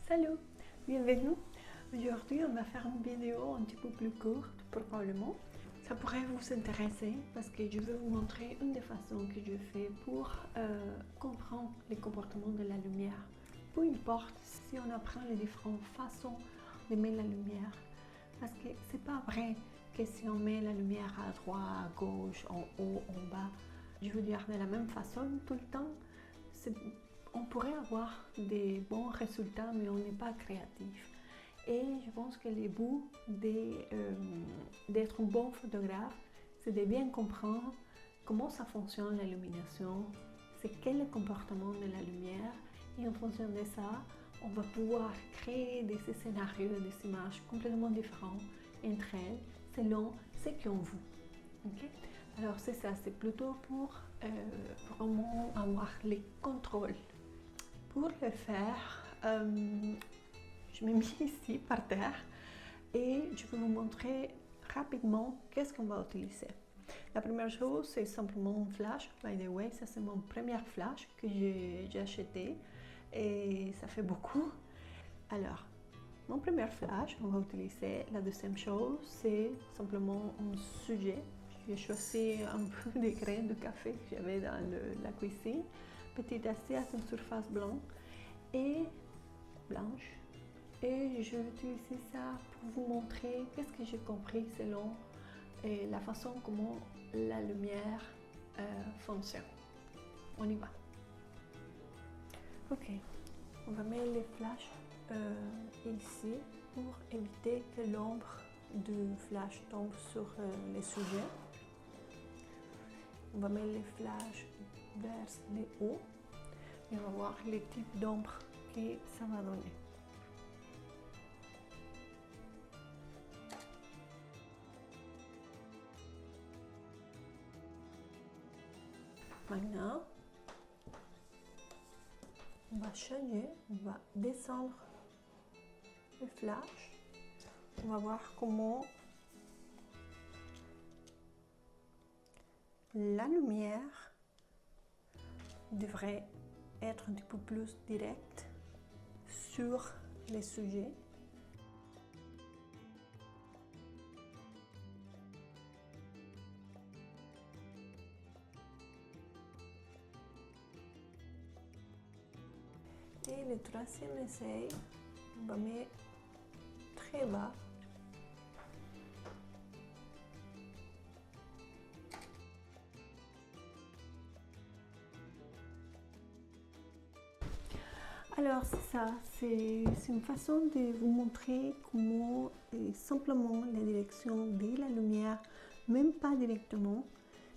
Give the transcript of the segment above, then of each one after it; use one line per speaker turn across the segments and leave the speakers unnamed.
Salut, bienvenue. Aujourd'hui, on va faire une vidéo un petit peu plus courte, probablement. Ça pourrait vous intéresser parce que je vais vous montrer une des façons que je fais pour comprendre les comportements de la lumière. Peu importe si on apprend les différentes façons de mettre la lumière, parce que c'est pas vrai que si on met la lumière à droite, à gauche, en haut, en bas, je veux dire de la même façon tout le temps, on pourrait avoir des bons résultats, mais on n'est pas créatif. Et je pense que le but d'être un bon photographe, c'est de bien comprendre comment ça fonctionne l'illumination, c'est quel est le comportement de la lumière, et en fonction de ça, on va pouvoir créer des scénarios, des images complètement différentes entre elles, selon ce qu'on veut. Okay? Alors c'est ça, c'est plutôt pour vraiment avoir les contrôles. Pour le faire, je me mets ici par terre et je vais vous montrer rapidement qu'est-ce qu'on va utiliser. La première chose, c'est simplement un flash. By the way, ça c'est mon premier flash que j'ai acheté et ça fait beaucoup. Alors, mon premier flash, on va utiliser. La deuxième chose, c'est simplement un sujet. J'ai choisi un peu des graines de café que j'avais dans la cuisine. Petite assiette, une surface blanche et blanche. Et je vais utiliser ça pour vous montrer qu'est-ce que j'ai compris selon la façon comment la lumière fonctionne. On y va. Ok, on va mettre les flashs ici pour éviter que l'ombre du flash tombe sur les sujets. On va mettre les flashs vers le haut et on va voir les types d'ombre que ça va donner. Maintenant, on va changer, on va descendre le flash. On va voir comment la lumière devrait être un petit peu plus directe sur les sujets. Et le troisième essai, on va mettre très bas. Alors c'est ça, c'est une façon de vous montrer comment simplement la direction de la lumière, même pas directement,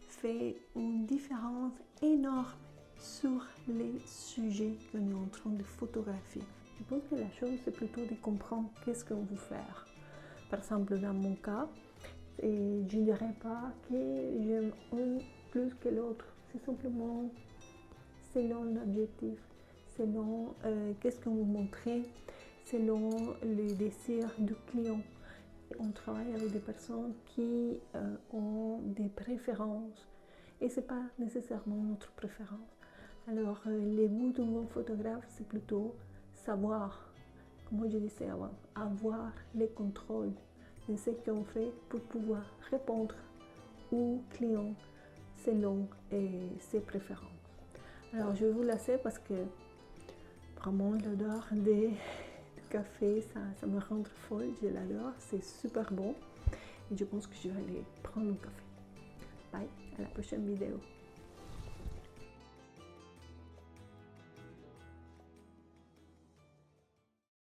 fait une différence énorme sur les sujets qu'on est en train de photographier. Je pense que la chose c'est plutôt de comprendre qu'est-ce qu'on veut faire. Par exemple dans mon cas, je ne dirais pas que j'aime un plus que l'autre, c'est simplement selon l'objectif. Selon qu'est-ce qu'on veut montrer, selon le désir du client. On travaille avec des personnes qui ont des préférences et ce n'est pas nécessairement notre préférence. Alors, le but d'un bon photographe, c'est plutôt savoir, comme je disais avant, avoir les contrôles de ce qu'on fait pour pouvoir répondre aux clients selon ses préférences. Alors, je vais vous laisser parce que vraiment, l'odeur du café, ça me rend folle, je l'adore, c'est super bon. Et je pense que je vais aller prendre un café. Bye, à la prochaine vidéo.